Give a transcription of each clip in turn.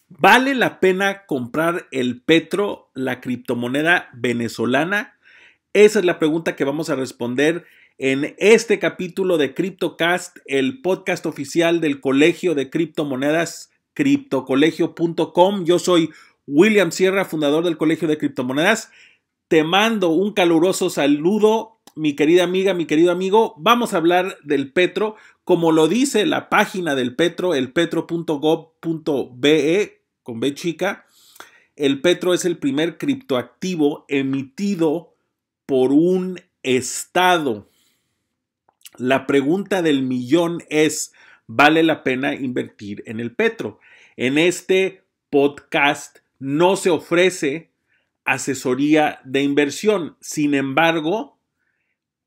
¿Vale la pena comprar el Petro, la criptomoneda venezolana? Esa es la pregunta que vamos a responder en este capítulo de CryptoCast, el podcast oficial del Colegio de Criptomonedas, criptocolegio.com. Yo soy William Sierra, fundador del Colegio de Criptomonedas. Te mando un caluroso saludo, mi querida amiga, mi querido amigo. Vamos a hablar del Petro, como lo dice la página del Petro, el petro.gov.be, con B chica. El Petro es el primer criptoactivo emitido por un estado. La pregunta del millón es, ¿vale la pena invertir en el Petro? En este podcast no se ofrece asesoría de inversión. Sin embargo,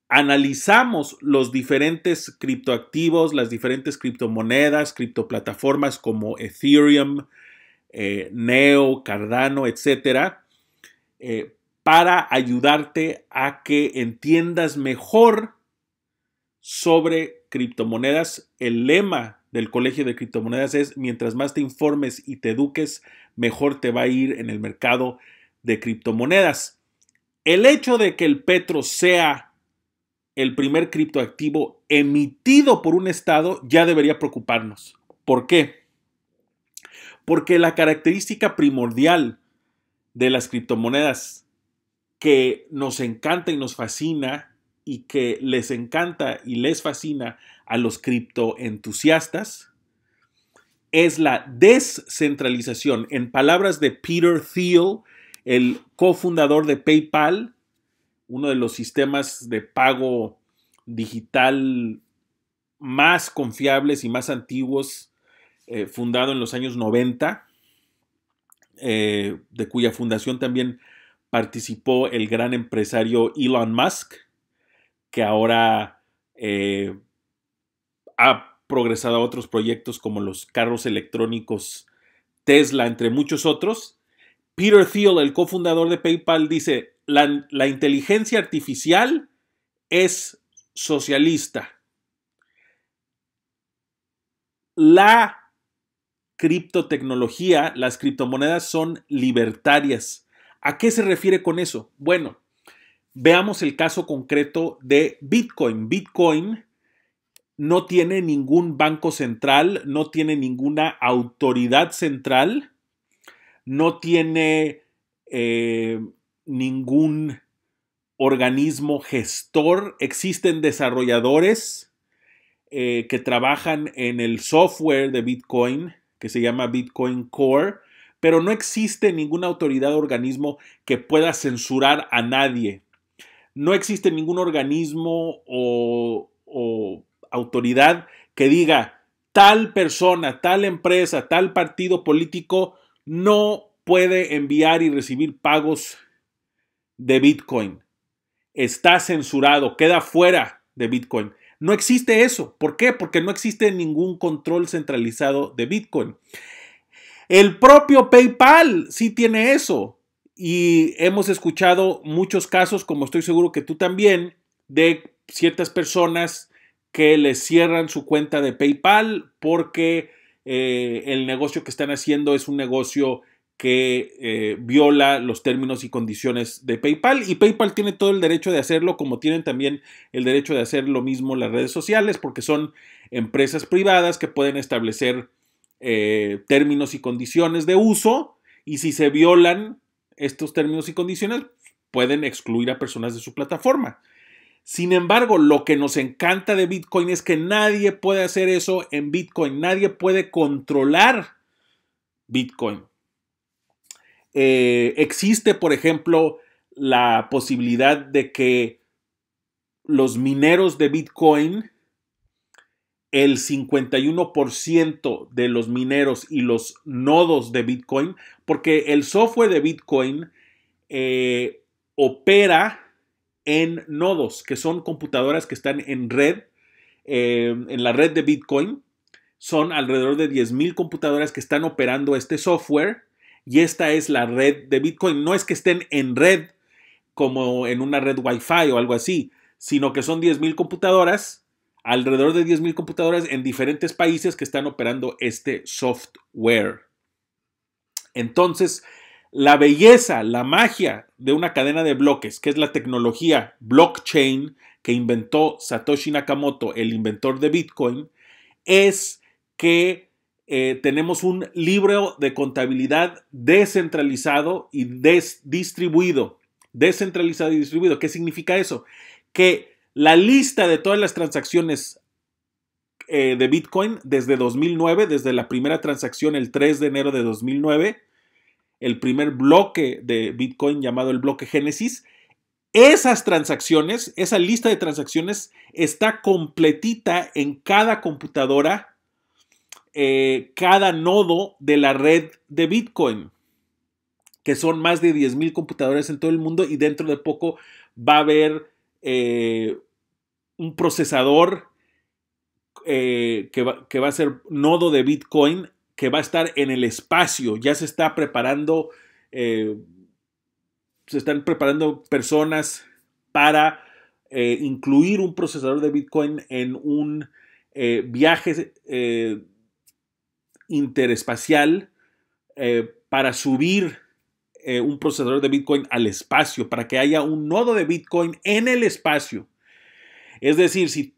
analizamos los diferentes criptoactivos, las diferentes criptomonedas, criptoplataformas como Ethereum, Neo, Cardano, etcétera, para ayudarte a que entiendas mejor sobre criptomonedas. El lema del Colegio de Criptomonedas es: mientras más te informes y te eduques, mejor te va a ir en el mercado de criptomonedas. El hecho de que el Petro sea el primer criptoactivo emitido por un estado ya debería preocuparnos. ¿Por qué? Porque la característica primordial de las criptomonedas que nos encanta y nos fascina y que les encanta y les fascina a los criptoentusiastas es la descentralización. En palabras de Peter Thiel, el cofundador de PayPal, uno de los sistemas de pago digital más confiables y más antiguos, fundado en los años 90, de cuya fundación también participó el gran empresario Elon Musk, que ahora ha progresado a otros proyectos como los carros electrónicos Tesla, entre muchos otros. Peter Thiel, el cofundador de PayPal, dice: la inteligencia artificial es socialista. La criptotecnología, las criptomonedas son libertarias. ¿A qué se refiere con eso? Bueno, veamos el caso concreto de Bitcoin. Bitcoin no tiene ningún banco central, no tiene ninguna autoridad central, no tiene ningún organismo gestor. Existen desarrolladores que trabajan en el software de Bitcoin, que se llama Bitcoin Core, pero no existe ninguna autoridad o organismo que pueda censurar a nadie. No existe ningún organismo o autoridad que diga: tal persona, tal empresa, tal partido político no puede enviar y recibir pagos de Bitcoin. Está censurado, queda fuera de Bitcoin. No existe eso. ¿Por qué? Porque no existe ningún control centralizado de Bitcoin. El propio PayPal sí tiene eso. Y hemos escuchado muchos casos, como estoy seguro que tú también, de ciertas personas que les cierran su cuenta de PayPal porque el negocio que están haciendo es un negocio que viola los términos y condiciones de PayPal, y PayPal tiene todo el derecho de hacerlo, como tienen también el derecho de hacer lo mismo las redes sociales, porque son empresas privadas que pueden establecer términos y condiciones de uso, y si se violan estos términos y condiciones, pueden excluir a personas de su plataforma. Sin embargo, lo que nos encanta de Bitcoin es que nadie puede hacer eso en Bitcoin, nadie puede controlar Bitcoin. Existe, por ejemplo, la posibilidad de que los mineros de Bitcoin, el 51% de los mineros y los nodos de Bitcoin, porque el software de Bitcoin opera en nodos, que son computadoras que están en red, en la red de Bitcoin. Son alrededor de 10,000 computadoras que están operando este software, y esta es la red de Bitcoin. No es que estén en red como en una red Wi-Fi o algo así, sino que son 10,000 computadoras, alrededor de 10,000 computadoras en diferentes países que están operando este software. Entonces, la belleza, la magia de una cadena de bloques, que es la tecnología blockchain que inventó Satoshi Nakamoto, el inventor de Bitcoin, es que tenemos un libro de contabilidad descentralizado y distribuido. Descentralizado y distribuido. ¿Qué significa eso? Que la lista de todas las transacciones de Bitcoin desde 2009, desde la primera transacción el 3 de enero de 2009, el primer bloque de Bitcoin llamado el bloque Génesis, esas transacciones, esa lista de transacciones está completita en cada computadora, cada nodo de la red de Bitcoin, que son más de 10,000 computadoras en todo el mundo, y dentro de poco va a haber un procesador que va a ser nodo de Bitcoin, que va a estar en el espacio. Ya se está preparando, se están preparando personas para incluir un procesador de Bitcoin en un viaje interespacial para subir un procesador de Bitcoin al espacio, para que haya un nodo de Bitcoin en el espacio. Es decir, si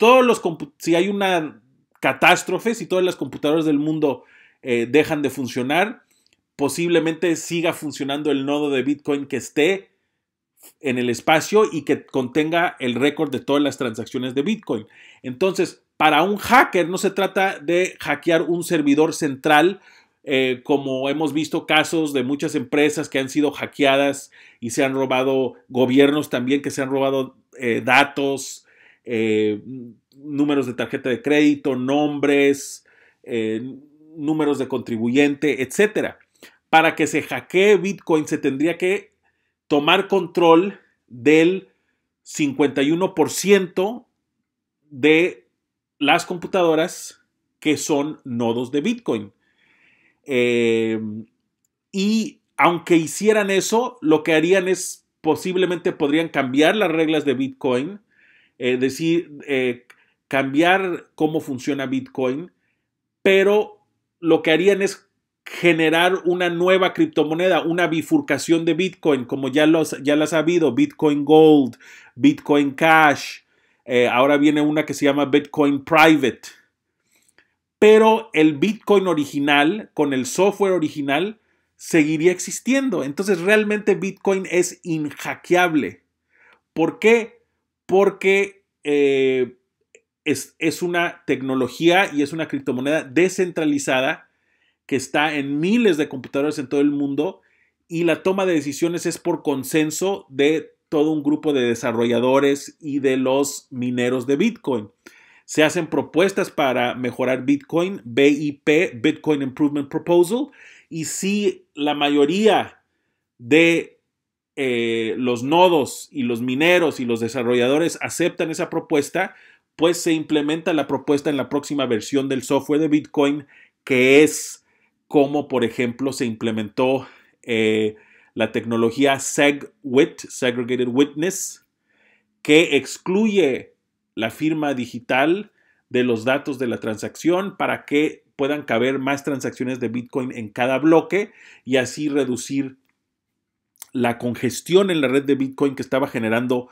hay una catástrofe, si todas las computadoras del mundo dejan de funcionar, posiblemente siga funcionando el nodo de Bitcoin que esté en el espacio y que contenga el récord de todas las transacciones de Bitcoin. Entonces, para un hacker no se trata de hackear un servidor central, como hemos visto casos de muchas empresas que han sido hackeadas y se han robado, gobiernos también que se han robado datos, números de tarjeta de crédito, nombres, números de contribuyente, etcétera. Para que se hackee Bitcoin se tendría que tomar control del 51% de las computadoras que son nodos de Bitcoin. Y aunque hicieran eso, lo que harían es posiblemente podrían cambiar las reglas de Bitcoin, cambiar cómo funciona Bitcoin, pero lo que harían es generar una nueva criptomoneda, una bifurcación de Bitcoin, como ya las ha habido, Bitcoin Gold, Bitcoin Cash, ahora viene una que se llama Bitcoin Private. Pero el Bitcoin original, con el software original, seguiría existiendo. Entonces realmente Bitcoin es inhackeable. ¿Por qué? Porque es una tecnología y es una criptomoneda descentralizada que está en miles de computadoras en todo el mundo, y la toma de decisiones es por consenso de todo un grupo de desarrolladores y de los mineros de Bitcoin. Se hacen propuestas para mejorar Bitcoin, BIP, Bitcoin Improvement Proposal, y si la mayoría de los nodos y los mineros y los desarrolladores aceptan esa propuesta, pues se implementa la propuesta en la próxima versión del software de Bitcoin, que es como, por ejemplo, se implementó la tecnología SegWit, Segregated Witness, que excluye la firma digital de los datos de la transacción para que puedan caber más transacciones de Bitcoin en cada bloque y así reducir la congestión en la red de Bitcoin que estaba generando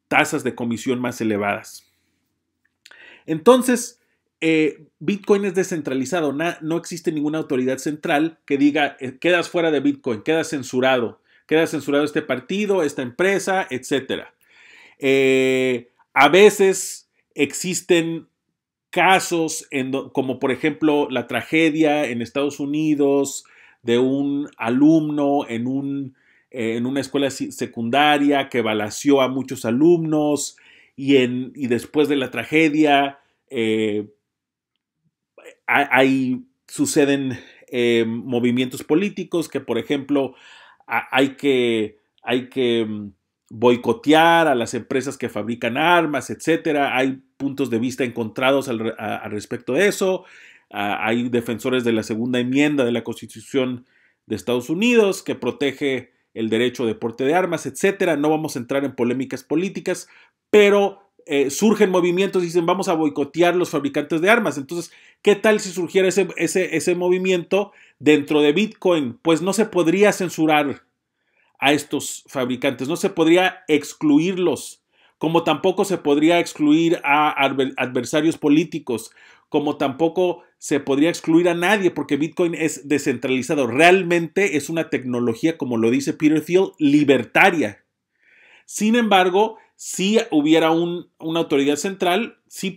tasas de comisión más elevadas. Entonces, Bitcoin es descentralizado, no existe ninguna autoridad central que diga quedas fuera de Bitcoin, queda censurado este partido, esta empresa, etc. A veces existen casos como por ejemplo la tragedia en Estados Unidos de un alumno en una escuela secundaria que balaceó a muchos alumnos, y después de la tragedia ahí suceden movimientos políticos que, por ejemplo, hay que boicotear a las empresas que fabrican armas, etcétera. Hay puntos de vista encontrados al respecto de eso. Hay defensores de la segunda enmienda de la Constitución de Estados Unidos que protege el derecho de porte de armas, etcétera. No vamos a entrar en polémicas políticas, pero surgen movimientos y dicen vamos a boicotear los fabricantes de armas. Entonces, ¿qué tal si surgiera ese movimiento dentro de Bitcoin? Pues no se podría censurar a estos fabricantes, no se podría excluirlos, como tampoco se podría excluir a adversarios políticos, como tampoco se podría excluir a nadie, porque Bitcoin es descentralizado. Realmente es una tecnología, como lo dice Peter Thiel, libertaria. Sin embargo, si hubiera una autoridad central, sí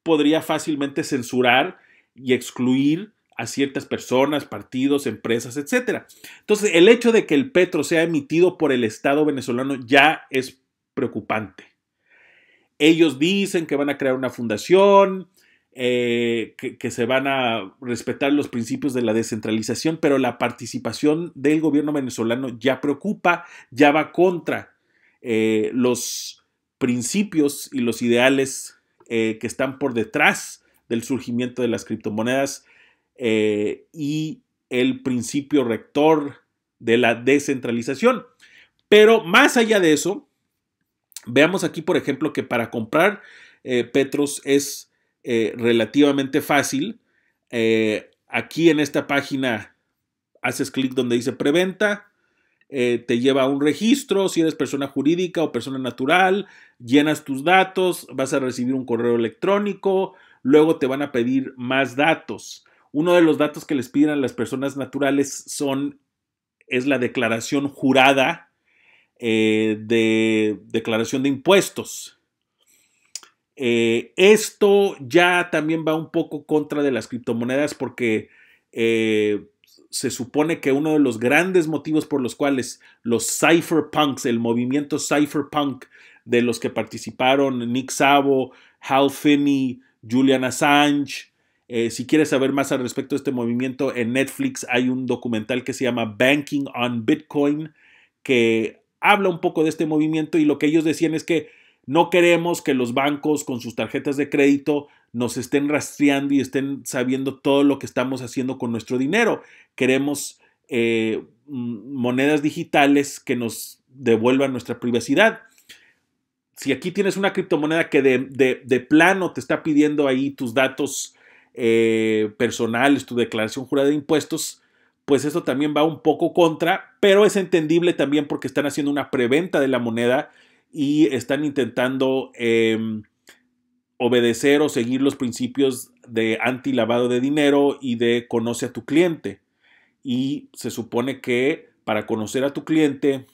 podría fácilmente censurar y excluir a ciertas personas, partidos, empresas, etc. Entonces, el hecho de que el petro sea emitido por el Estado venezolano ya es preocupante. Ellos dicen que van a crear una fundación, que se van a respetar los principios de la descentralización, pero la participación del gobierno venezolano ya preocupa, ya va contra los principios y los ideales que están por detrás del surgimiento de las criptomonedas y el principio rector de la descentralización. Pero más allá de eso, veamos aquí, por ejemplo, que para comprar petros es relativamente fácil. Aquí en esta página haces clic donde dice preventa, te lleva a un registro, si eres persona jurídica o persona natural, llenas tus datos, vas a recibir un correo electrónico, luego te van a pedir más datos. Uno de los datos que les piden a las personas naturales es la declaración jurada de declaración de impuestos. Esto ya también va un poco contra de las criptomonedas porque se supone que uno de los grandes motivos por los cuales los cypherpunks, el movimiento cypherpunk de los que participaron Nick Szabo, Hal Finney, Julian Assange, si quieres saber más al respecto de este movimiento, en Netflix hay un documental que se llama Banking on Bitcoin que habla un poco de este movimiento y lo que ellos decían es que no queremos que los bancos con sus tarjetas de crédito nos estén rastreando y estén sabiendo todo lo que estamos haciendo con nuestro dinero. Queremos monedas digitales que nos devuelvan nuestra privacidad. Si aquí tienes una criptomoneda que de plano te está pidiendo ahí tus datos personales, tu declaración jurada de impuestos, pues eso también va un poco contra, pero es entendible también porque están haciendo una preventa de la moneda y están intentando obedecer o seguir los principios de anti-lavado de dinero y de conoce a tu cliente. Y se supone que para conocer a tu cliente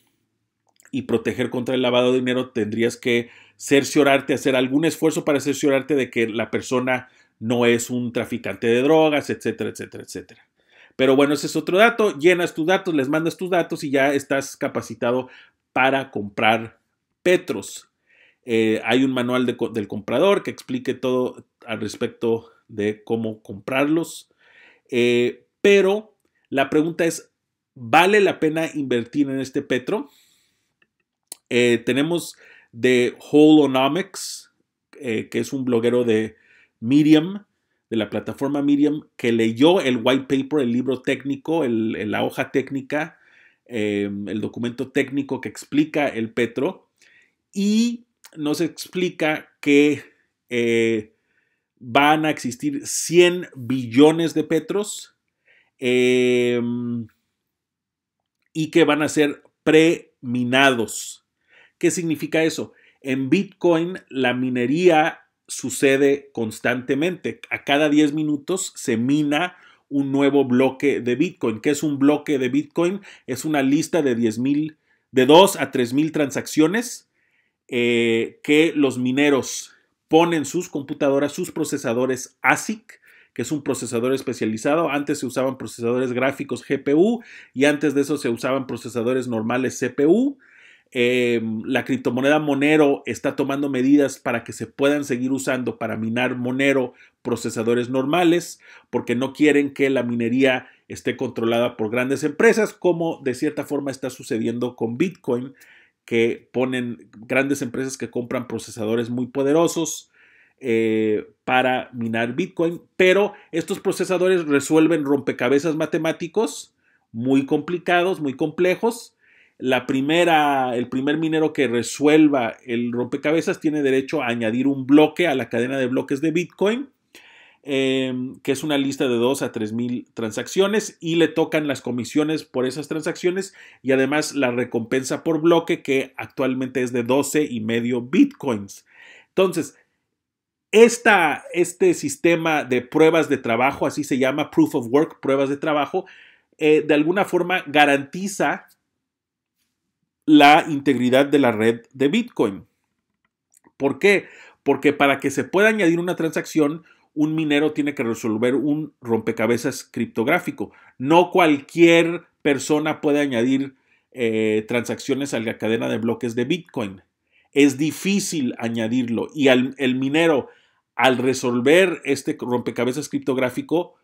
y proteger contra el lavado de dinero tendrías que cerciorarte, hacer algún esfuerzo para cerciorarte de que la persona no es un traficante de drogas, etcétera, etcétera, etcétera. Pero bueno, ese es otro dato. Llenas tus datos, les mandas tus datos y ya estás capacitado para comprar petros. Hay un manual del comprador que explique todo al respecto de cómo comprarlos. Pero la pregunta es, ¿vale la pena invertir en este petro? Tenemos de Holonomics, que es un bloguero de Medium, de la plataforma Medium, que leyó el white paper, el libro técnico, la hoja técnica, el documento técnico que explica el petro y nos explica que van a existir 100 billones de petros y que van a ser preminados. ¿Qué significa eso? En Bitcoin la minería sucede constantemente. A cada 10 minutos se mina un nuevo bloque de Bitcoin. ¿Qué es un bloque de Bitcoin? Es una lista de 10,000, de 2 a 3,000 transacciones que los mineros ponen sus computadoras, sus procesadores ASIC, que es un procesador especializado. Antes se usaban procesadores gráficos GPU y antes de eso se usaban procesadores normales CPU. La criptomoneda Monero está tomando medidas para que se puedan seguir usando para minar Monero procesadores normales, porque no quieren que la minería esté controlada por grandes empresas, como de cierta forma está sucediendo con Bitcoin, que ponen grandes empresas que compran procesadores muy poderosos para minar Bitcoin, pero estos procesadores resuelven rompecabezas matemáticos muy complicados, muy complejos, el primer minero que resuelva el rompecabezas tiene derecho a añadir un bloque a la cadena de bloques de Bitcoin, que es una lista de 2 a 3 mil transacciones, y le tocan las comisiones por esas transacciones y además la recompensa por bloque, que actualmente es de 12,5 bitcoins. Entonces, este sistema de pruebas de trabajo, así se llama, proof of work, pruebas de trabajo, de alguna forma garantiza la integridad de la red de Bitcoin. ¿Por qué? Porque para que se pueda añadir una transacción, un minero tiene que resolver un rompecabezas criptográfico. No cualquier persona puede añadir transacciones a la cadena de bloques de Bitcoin. Es difícil añadirlo y el minero, al resolver este rompecabezas criptográfico,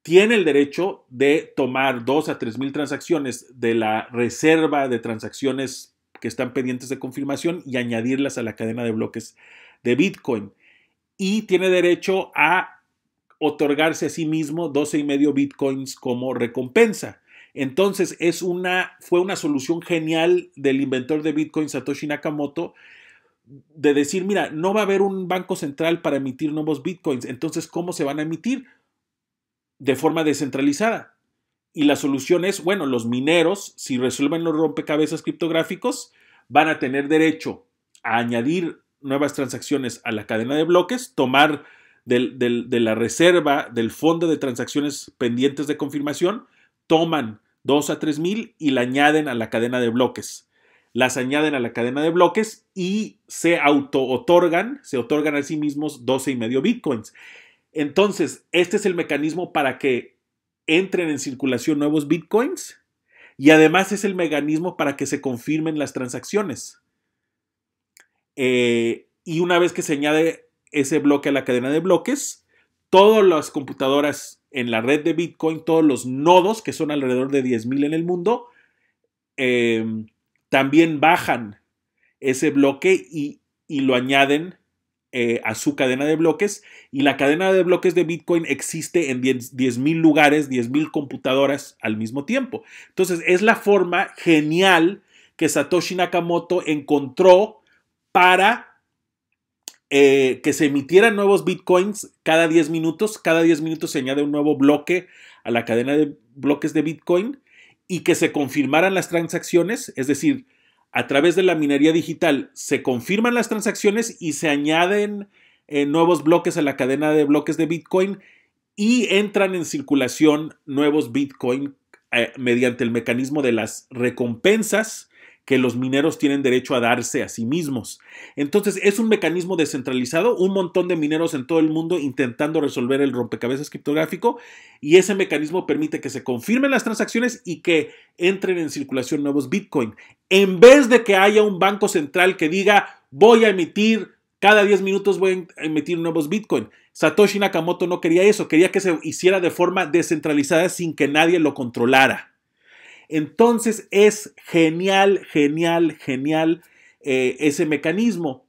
tiene el derecho de tomar 2 a 3 mil transacciones de la reserva de transacciones que están pendientes de confirmación y añadirlas a la cadena de bloques de Bitcoin. Y tiene derecho a otorgarse a sí mismo 12,5 bitcoins como recompensa. Entonces fue una solución genial del inventor de Bitcoin, Satoshi Nakamoto, de decir, mira, no va a haber un banco central para emitir nuevos bitcoins. Entonces, ¿cómo se van a emitir? De forma descentralizada. Y la solución es, bueno, los mineros, si resuelven los rompecabezas criptográficos, van a tener derecho a añadir nuevas transacciones a la cadena de bloques, tomar de la reserva del fondo de transacciones pendientes de confirmación, toman 2 a 3 mil y la añaden a la cadena de bloques. Las añaden a la cadena de bloques y se otorgan a sí mismos 12,5 bitcoins. Entonces, este es el mecanismo para que entren en circulación nuevos bitcoins y además es el mecanismo para que se confirmen las transacciones. Y una vez que se añade ese bloque a la cadena de bloques, todas las computadoras en la red de Bitcoin, todos los nodos, que son alrededor de 10,000 en el mundo, también bajan ese bloque y lo añaden a su cadena de bloques, y la cadena de bloques de Bitcoin existe en 10,000 lugares, 10,000 computadoras al mismo tiempo. Entonces es la forma genial que Satoshi Nakamoto encontró para que se emitieran nuevos Bitcoins cada 10 minutos. Cada 10 minutos se añade un nuevo bloque a la cadena de bloques de Bitcoin y que se confirmaran las transacciones, es decir, a través de la minería digital se confirman las transacciones y se añaden nuevos bloques a la cadena de bloques de Bitcoin y entran en circulación nuevos Bitcoin mediante el mecanismo de las recompensas que los mineros tienen derecho a darse a sí mismos. Entonces es un mecanismo descentralizado, un montón de mineros en todo el mundo intentando resolver el rompecabezas criptográfico, y ese mecanismo permite que se confirmen las transacciones y que entren en circulación nuevos Bitcoin. En vez de que haya un banco central que diga, voy a emitir, cada 10 minutos voy a emitir nuevos Bitcoin. Satoshi Nakamoto no quería eso, quería que se hiciera de forma descentralizada sin que nadie lo controlara. Entonces es genial ese mecanismo.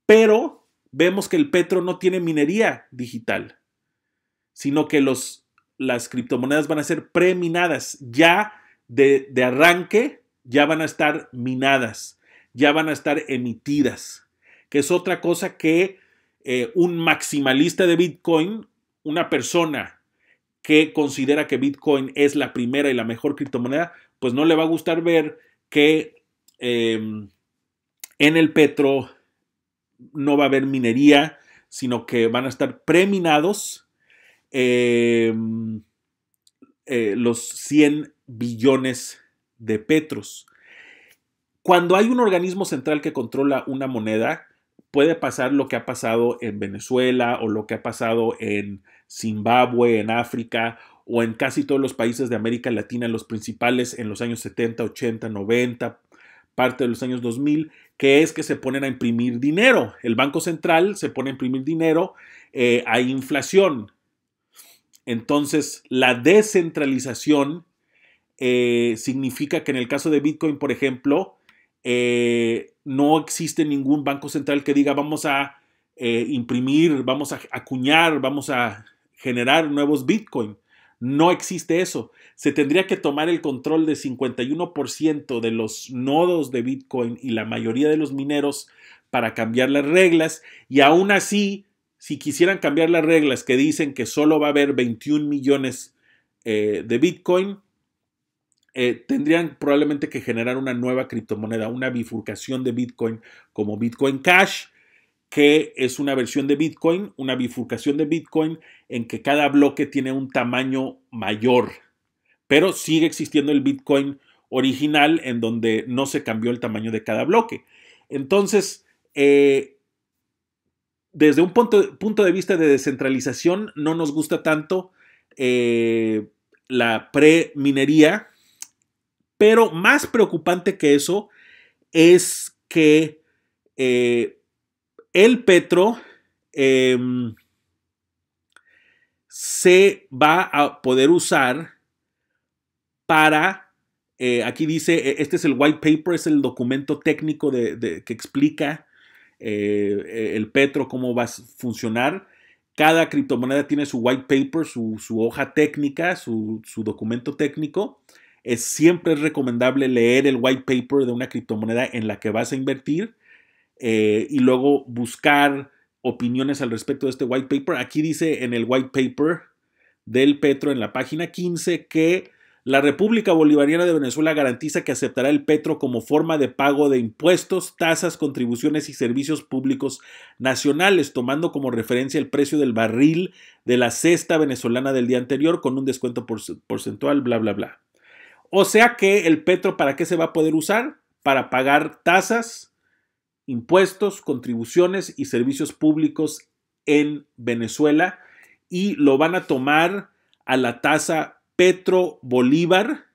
Pero vemos que el Petro no tiene minería digital, sino que las criptomonedas van a ser preminadas. Ya de arranque ya van a estar minadas, ya van a estar emitidas, que es otra cosa que un maximalista de Bitcoin, una persona que considera que Bitcoin es la primera y la mejor criptomoneda, pues no le va a gustar ver que en el Petro no va a haber minería, sino que van a estar preminados los 100 billones de petros. Cuando hay un organismo central que controla una moneda, puede pasar lo que ha pasado en Venezuela o lo que ha pasado en Zimbabue, en África o en casi todos los países de América Latina, los principales en los años 70, 80, 90, parte de los años 2000, que es que se ponen a imprimir dinero. El Banco Central se pone a imprimir dinero, hay inflación. Entonces, la descentralización significa que en el caso de Bitcoin, por ejemplo, no existe ningún banco central que diga vamos a imprimir, vamos a acuñar, vamos a generar nuevos Bitcoin. No existe eso. Se tendría que tomar el control de 51% de los nodos de Bitcoin y la mayoría de los mineros para cambiar las reglas, y aún así, si quisieran cambiar las reglas que dicen que solo va a haber 21 millones de Bitcoin, tendrían probablemente que generar una nueva criptomoneda, una bifurcación de Bitcoin como Bitcoin Cash, que es una versión de Bitcoin, una bifurcación de Bitcoin en que cada bloque tiene un tamaño mayor, pero sigue existiendo el Bitcoin original en donde no se cambió el tamaño de cada bloque. Entonces, desde un punto de vista de descentralización, no nos gusta tanto la pre-minería, pero más preocupante que eso es que el petro se va a poder usar para, aquí dice, este es el white paper, es el documento técnico que explica el petro, cómo va a funcionar. Cada criptomoneda tiene su white paper, su hoja técnica, su documento técnico. Siempre es recomendable leer el white paper de una criptomoneda en la que vas a invertir y luego buscar opiniones al respecto de este white paper. Aquí dice en el white paper del petro en la página 15 que la República Bolivariana de Venezuela garantiza que aceptará el petro como forma de pago de impuestos, tasas, contribuciones y servicios públicos nacionales, tomando como referencia el precio del barril de la cesta venezolana del día anterior con un descuento porcentual, bla, bla, bla. O sea que el petro, ¿para qué se va a poder usar? Para pagar tasas, impuestos, contribuciones y servicios públicos en Venezuela, y lo van a tomar a la tasa Petro Bolívar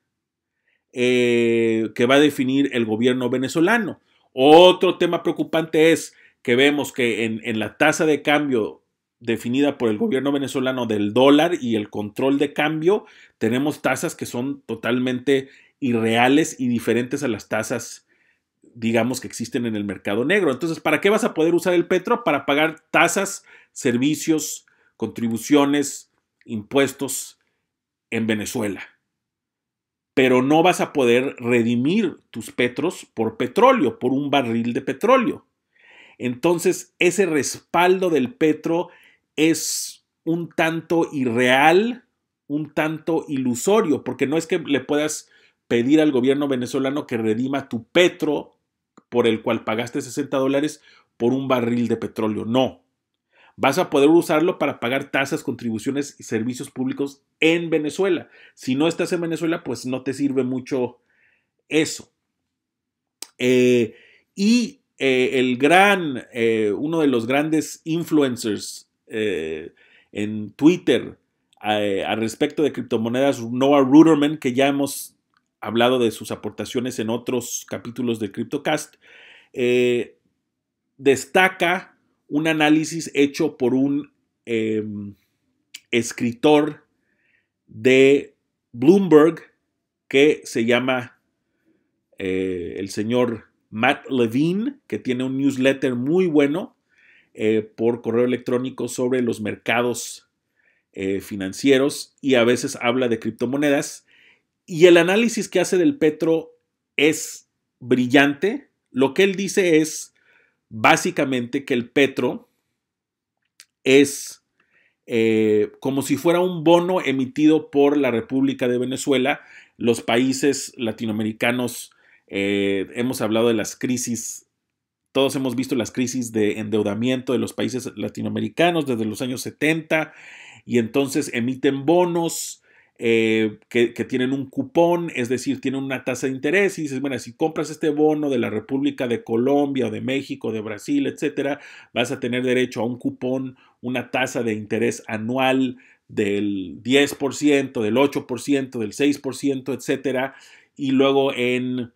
que va a definir el gobierno venezolano. Otro tema preocupante es que vemos que en la tasa de cambio definida por el gobierno venezolano del dólar y el control de cambio, tenemos tasas que son totalmente irreales y diferentes a las tasas, digamos, que existen en el mercado negro. Entonces, ¿para qué vas a poder usar el petro? Para pagar tasas, servicios, contribuciones, impuestos en Venezuela. Pero no vas a poder redimir tus petros por petróleo, por un barril de petróleo. Entonces, ese respaldo del petro es un tanto irreal, un tanto ilusorio, porque no es que le puedas pedir al gobierno venezolano que redima tu petro por el cual pagaste $60 por un barril de petróleo. No. Vas a poder usarlo para pagar tasas, contribuciones y servicios públicos en Venezuela. Si no estás en Venezuela, pues no te sirve mucho eso. Uno de los grandes influencers en Twitter al respecto de criptomonedas, Noah Ruderman, que ya hemos hablado de sus aportaciones en otros capítulos de CryptoCast, destaca un análisis hecho por un escritor de Bloomberg que se llama el señor Matt Levine, que tiene un newsletter muy bueno por correo electrónico sobre los mercados financieros, y a veces habla de criptomonedas. Y el análisis que hace del petro es brillante. Lo que él dice es básicamente que el petro es como si fuera un bono emitido por la República de Venezuela. Los países latinoamericanos, hemos hablado de las crisis, todos hemos visto las crisis de endeudamiento de los países latinoamericanos desde los años 70, y entonces emiten bonos que tienen un cupón, es decir, tienen una tasa de interés, y dices, bueno, si compras este bono de la República de Colombia o de México, de Brasil, etcétera, vas a tener derecho a un cupón, una tasa de interés anual del 10%, del 8%, del 6%, etcétera, y luego en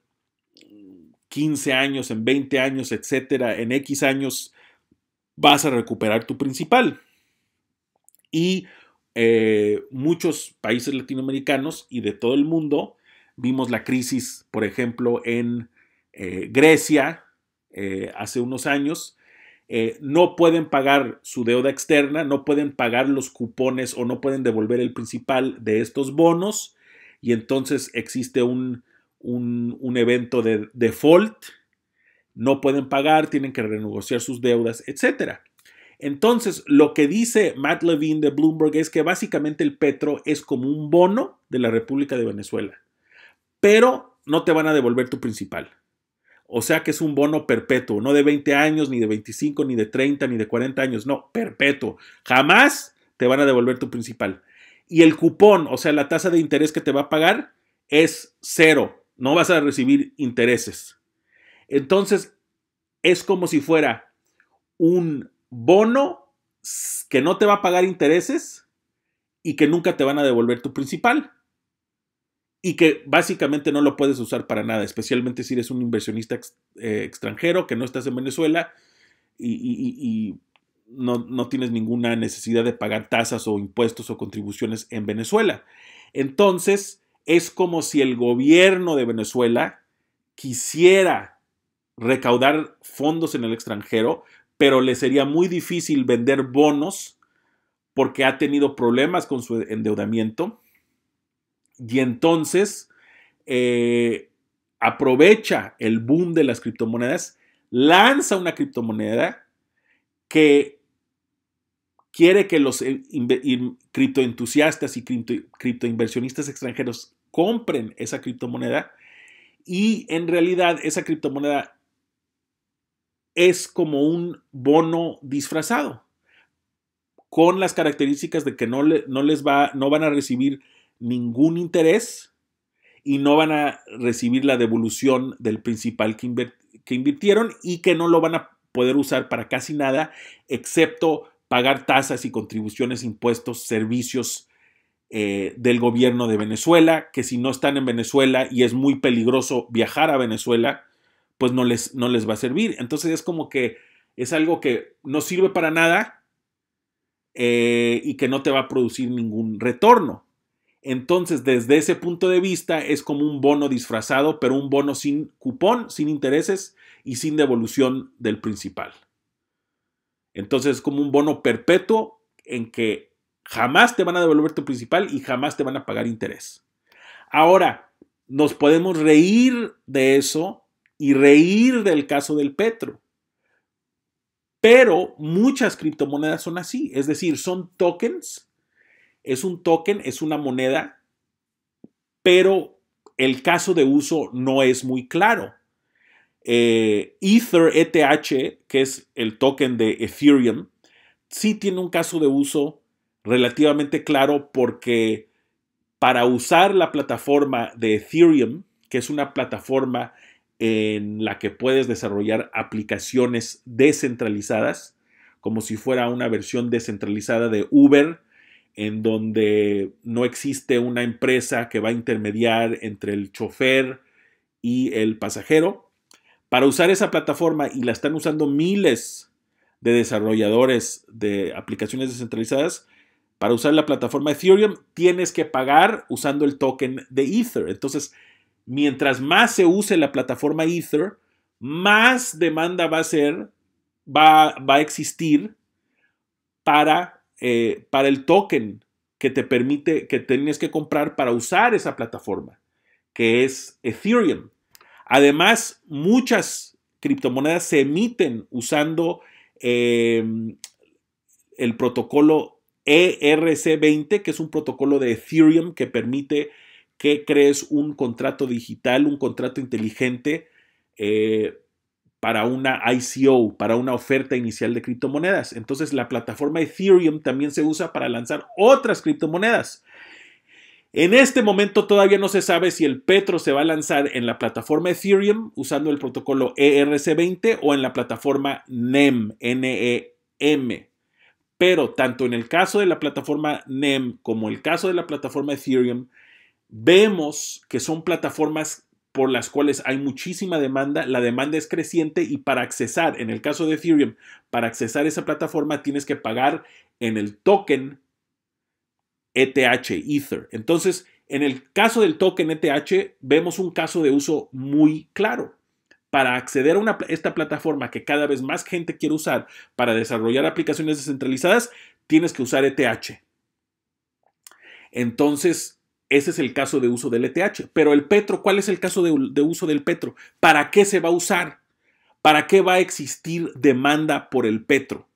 15 años, en 20 años, etcétera, en X años vas a recuperar tu principal. Y muchos países latinoamericanos y de todo el mundo vimos la crisis, por ejemplo, en Grecia hace unos años, no pueden pagar su deuda externa, no pueden pagar los cupones o no pueden devolver el principal de estos bonos, y entonces existe un evento de default, no pueden pagar, tienen que renegociar sus deudas, etc. Entonces, lo que dice Matt Levine de Bloomberg es que básicamente el petro es como un bono de la República de Venezuela, pero no te van a devolver tu principal. O sea que es un bono perpetuo, no de 20 años, ni de 25, ni de 30, ni de 40 años, no, perpetuo. Jamás te van a devolver tu principal. Y el cupón, o sea, la tasa de interés que te va a pagar es cero, no vas a recibir intereses. Entonces, es como si fuera un bono que no te va a pagar intereses y que nunca te van a devolver tu principal. Y que básicamente no lo puedes usar para nada, especialmente si eres un inversionista extranjero que no estás en Venezuela y no tienes ninguna necesidad de pagar tasas o impuestos o contribuciones en Venezuela. Entonces, es como si el gobierno de Venezuela quisiera recaudar fondos en el extranjero, pero le sería muy difícil vender bonos porque ha tenido problemas con su endeudamiento. Y entonces aprovecha el boom de las criptomonedas, lanza una criptomoneda que quiere que los criptoentusiastas y criptoinversionistas extranjeros compren esa criptomoneda, y en realidad esa criptomoneda es como un bono disfrazado, con las características de que no van a recibir ningún interés y no van a recibir la devolución del principal que invirtieron, y que no lo van a poder usar para casi nada, excepto pagar tasas y contribuciones, impuestos, servicios del gobierno de Venezuela, que si no están en Venezuela y es muy peligroso viajar a Venezuela, pues no les va a servir. Entonces es como que es algo que no sirve para nada y que no te va a producir ningún retorno. Entonces, desde ese punto de vista, es como un bono disfrazado, pero un bono sin cupón, sin intereses y sin devolución del principal. Entonces, es como un bono perpetuo en que jamás te van a devolver tu principal y jamás te van a pagar interés. Ahora, nos podemos reír de eso y reír del caso del petro. Pero muchas criptomonedas son así, es decir, son tokens. Es un token, es una moneda, pero el caso de uso no es muy claro. Ether, ETH, que es el token de Ethereum, sí tiene un caso de uso relativamente claro, porque para usar la plataforma de Ethereum, que es una plataforma en la que puedes desarrollar aplicaciones descentralizadas, como si fuera una versión descentralizada de Uber, en donde no existe una empresa que va a intermediar entre el chofer y el pasajero. Para usar esa plataforma, y la están usando miles de desarrolladores de aplicaciones descentralizadas, para usar la plataforma Ethereum tienes que pagar usando el token de Ether. Entonces, mientras más se use la plataforma Ether, más demanda va a existir para el token que te permite, que tienes que comprar para usar esa plataforma, que es Ethereum. Además, muchas criptomonedas se emiten usando el protocolo ERC20, que es un protocolo de Ethereum que permite que crees un contrato digital, un contrato inteligente para una ICO, para una oferta inicial de criptomonedas. Entonces, la plataforma Ethereum también se usa para lanzar otras criptomonedas. En este momento todavía no se sabe si el petro se va a lanzar en la plataforma Ethereum usando el protocolo ERC20 o en la plataforma NEM, NEM. Pero tanto en el caso de la plataforma NEM como en el caso de la plataforma Ethereum, vemos que son plataformas por las cuales hay muchísima demanda. La demanda es creciente, y para accesar, en el caso de Ethereum, para accesar esa plataforma tienes que pagar en el token ETH, Ether. Entonces, en el caso del token ETH, vemos un caso de uso muy claro. para acceder a esta plataforma que cada vez más gente quiere usar para desarrollar aplicaciones descentralizadas, tienes que usar ETH. Entonces, ese es el caso de uso del ETH. Pero el Petro, ¿cuál es el caso de uso del Petro? ¿Para qué se va a usar? ¿Para qué va a existir demanda por el Petro?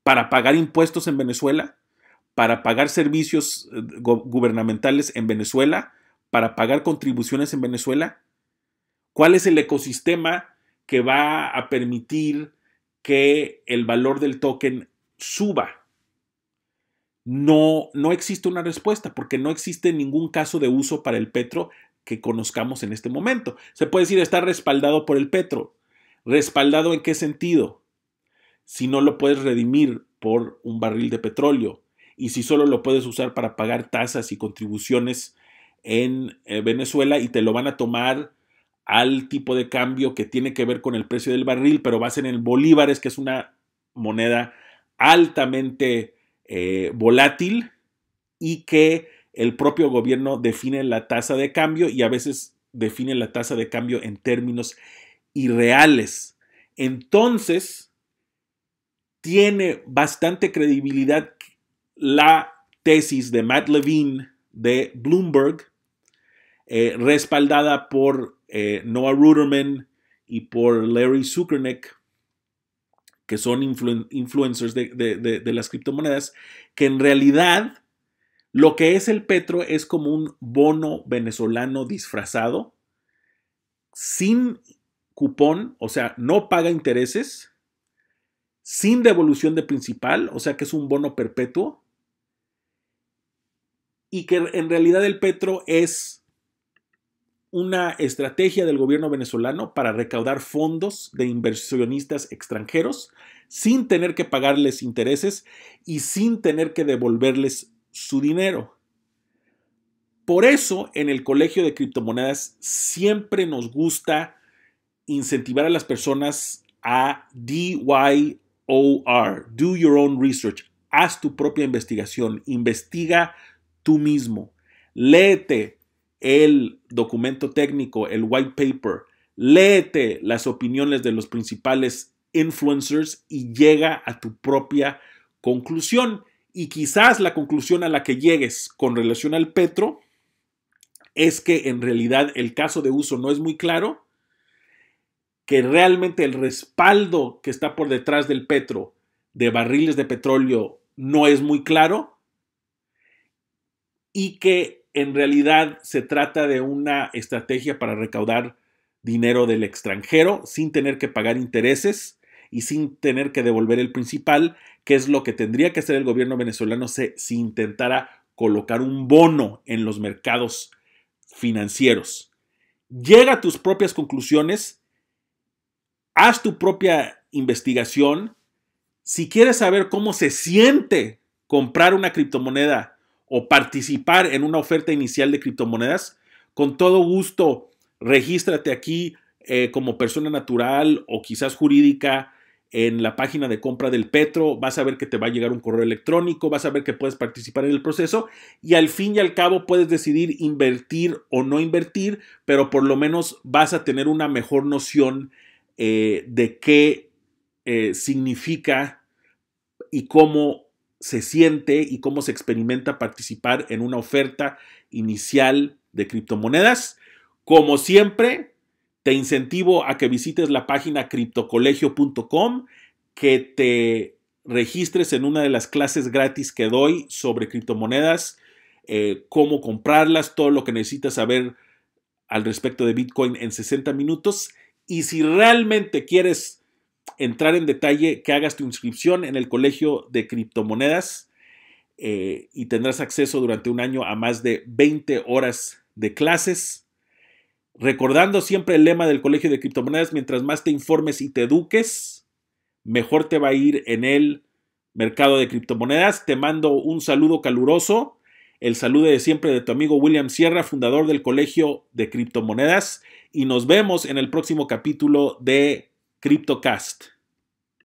¿Para pagar impuestos en Venezuela? ¿Para pagar servicios gubernamentales en Venezuela? ¿Para pagar contribuciones en Venezuela? ¿Cuál es el ecosistema que va a permitir que el valor del token suba? No existe una respuesta porque no existe ningún caso de uso para el Petro que conozcamos en este momento. Se puede decir está respaldado por el Petro. ¿Respaldado en qué sentido? Si no lo puedes redimir por un barril de petróleo y si solo lo puedes usar para pagar tasas y contribuciones en Venezuela y te lo van a tomar al tipo de cambio que tiene que ver con el precio del barril, pero va a ser en bolívares, que es una moneda altamente volátil y que el propio gobierno define la tasa de cambio y a veces define la tasa de cambio en términos irreales. Entonces, tiene bastante credibilidad la tesis de Matt Levine de Bloomberg, respaldada por Noah Ruderman y por Larry Zuckernick, que son influencers de las criptomonedas, que en realidad lo que es el Petro es como un bono venezolano disfrazado, sin cupón, o sea, no paga intereses, sin devolución de principal, o sea que es un bono perpetuo, y que en realidad el Petro es una estrategia del gobierno venezolano para recaudar fondos de inversionistas extranjeros sin tener que pagarles intereses y sin tener que devolverles su dinero. Por eso, en el Colegio de Criptomonedas siempre nos gusta incentivar a las personas a DYOR, do your own research, haz tu propia investigación, investiga tú mismo, léete el documento técnico, el white paper, léete las opiniones de los principales influencers y llega a tu propia conclusión. Y quizás la conclusión a la que llegues con relación al Petro es que en realidad el caso de uso no es muy claro, que realmente el respaldo que está por detrás del Petro de barriles de petróleo no es muy claro y que en realidad se trata de una estrategia para recaudar dinero del extranjero sin tener que pagar intereses y sin tener que devolver el principal, que es lo que tendría que hacer el gobierno venezolano si intentara colocar un bono en los mercados financieros. Llega a tus propias conclusiones, haz tu propia investigación. Si quieres saber cómo se siente comprar una criptomoneda o participar en una oferta inicial de criptomonedas, con todo gusto regístrate aquí como persona natural o quizás jurídica en la página de compra del Petro. Vas a ver que te va a llegar un correo electrónico, vas a ver que puedes participar en el proceso y al fin y al cabo puedes decidir invertir o no invertir, pero por lo menos vas a tener una mejor noción de qué significa y cómo se siente y cómo se experimenta participar en una oferta inicial de criptomonedas. Como siempre, te incentivo a que visites la página criptocolegio.com, que te registres en una de las clases gratis que doy sobre criptomonedas, cómo comprarlas, todo lo que necesitas saber al respecto de Bitcoin en 60 minutos. Y si realmente quieres entrar en detalle, que hagas tu inscripción en el Colegio de Criptomonedas y tendrás acceso durante un año a más de 20 horas de clases. Recordando siempre el lema del Colegio de Criptomonedas: mientras más te informes y te eduques, mejor te va a ir en el mercado de criptomonedas. Te mando un saludo caluroso, el saludo de siempre de tu amigo William Sierra, fundador del Colegio de Criptomonedas, y nos vemos en el próximo capítulo de CryptoCast.